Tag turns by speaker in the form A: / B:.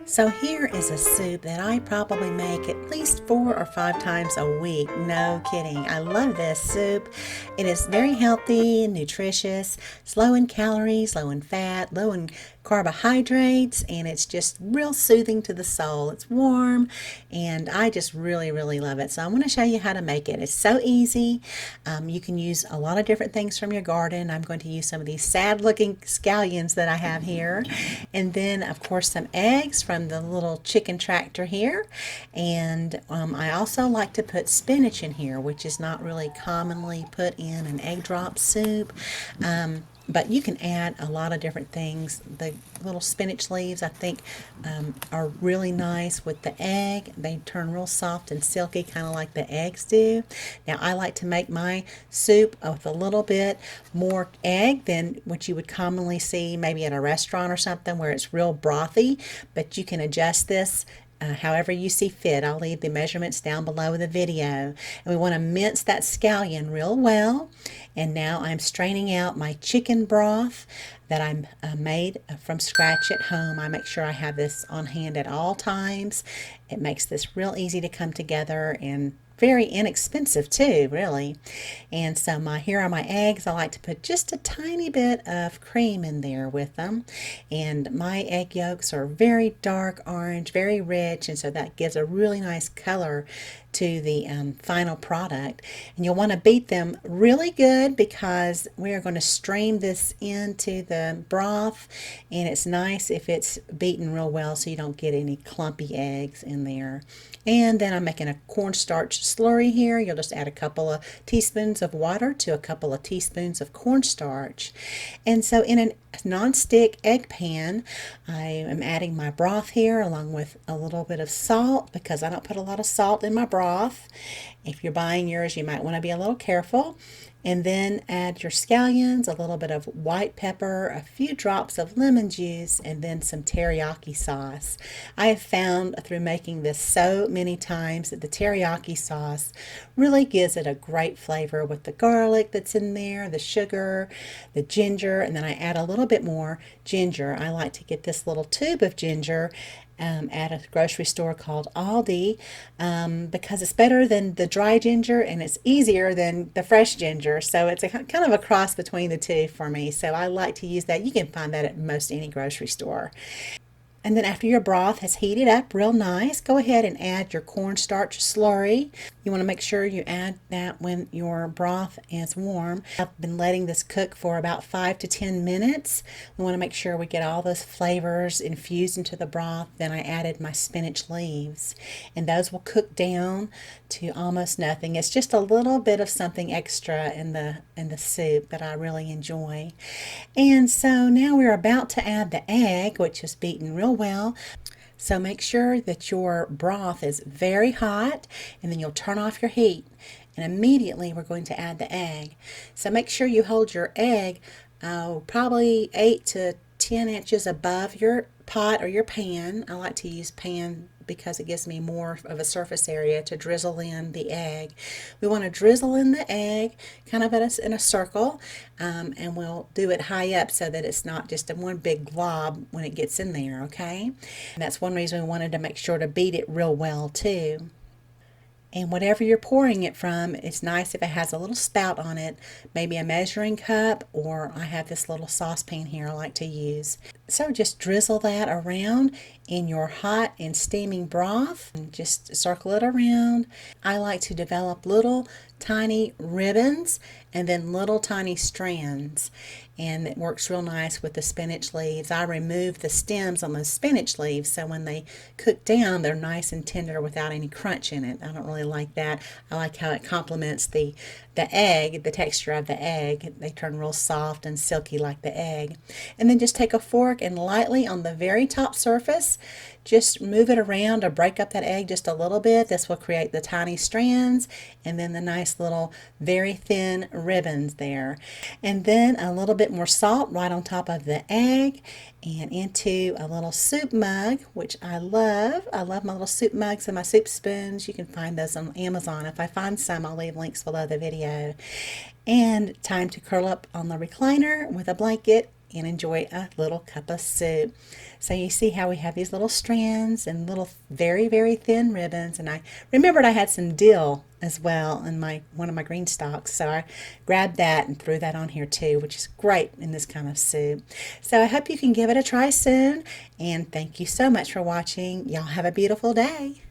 A: So here is a soup that I probably make at least 4 or 5 times a week. No kidding. I love this soup. It is very healthy and nutritious. It's low in calories, low in fat, low in carbohydrates, and it's just real soothing to the soul. It's warm, and I just really love it. So I want to show you how to make it. It's so easy. You can use a lot of different things from your garden. I'm going to use some of these sad looking scallions that I have here, and then of course some eggs from the little chicken tractor here, and I also like to put spinach in here, which is not really commonly put in an egg drop soup. But you can add a lot of different things. The little spinach leaves, I think, are really nice with the egg. They turn real soft and silky, kind of like the eggs do. Now, I like to make my soup with a little bit more egg than what you would commonly see maybe at a restaurant or something where it's real brothy, but you can adjust this however you see fit. I'll leave the measurements down below the video. And we want to mince that scallion real well. And now I'm straining out my chicken broth that I made from scratch at home. I make sure I have this on hand at all times. It makes this real easy to come together and very inexpensive too, really. And so here are my eggs. I like to put just a tiny bit of cream in there with them. And my egg yolks are very dark orange, very rich, and so that gives a really nice color to the final product. And you'll want to beat them really good because we are going to stream this into the broth, and it's nice if it's beaten real well so you don't get any clumpy eggs in there. And then I'm making a cornstarch slurry here. You'll just add a couple of teaspoons of water to a couple of teaspoons of cornstarch. And so in a non-stick egg pan, I am adding my broth here along with a little bit of salt because I don't put a lot of salt in my broth. If you're buying yours, you might want to be a little careful. And then add your scallions, a little bit of white pepper, a few drops of lemon juice, and then some teriyaki sauce. I have found through making this so many times that the teriyaki sauce really gives it a great flavor with the garlic that's in there, the sugar, the ginger, and then I add a little bit more ginger. I like to get this little tube of ginger at a grocery store called Aldi because it's better than the dry ginger and it's easier than the fresh ginger. So it's a kind of a cross between the two for me. So I like to use that. You can find that at most any grocery store. And then after your broth has heated up real nice, go ahead and add your cornstarch slurry. You want to make sure you add that when your broth is warm. I've been letting this cook for about 5 to 10 minutes. We want to make sure we get all those flavors infused into the broth. Then I added my spinach leaves, and those will cook down to almost nothing. It's just a little bit of something extra in the soup that I really enjoy. And so now we're about to add the egg, which is beaten real well. So make sure that your broth is very hot, and then you'll turn off your heat, and immediately we're going to add the egg. So make sure you hold your egg probably 8 to 10 inches above your pot or your pan. I like to use pan because it gives me more of a surface area to drizzle in the egg. We want to drizzle in the egg kind of in a circle, and we'll do it high up so that it's not just in one big glob when it gets in there, okay? And that's one reason we wanted to make sure to beat it real well too. And whatever you're pouring it from, it's nice if it has a little spout on it, maybe a measuring cup, or I have this little saucepan here I like to use. So just drizzle that around in your hot and steaming broth and just circle it around. I like to develop little tiny ribbons and then little tiny strands, and it works real nice with the spinach leaves. I remove the stems on the spinach leaves so when they cook down they're nice and tender without any crunch in it. I don't really like that. I like how it complements the egg, the texture of the egg. They turn real soft and silky like the egg. And then just take a fork and lightly on the very top surface just move it around or break up that egg just a little bit. This will create the tiny strands and then the nice little very thin ribbons there. And then a little bit more salt right on top of the egg and into a little soup mug, which I love. I love my little soup mugs and my soup spoons. You can find those on Amazon. If I find some, I'll leave links below the video. And time to curl up on the recliner with a blanket and enjoy a little cup of soup. So you see how we have these little strands and little very, very thin ribbons. And I remembered I had some dill as well in one of my green stalks. So I grabbed that and threw that on here too, which is great in this kind of soup. So I hope you can give it a try soon. And thank you so much for watching. Y'all have a beautiful day.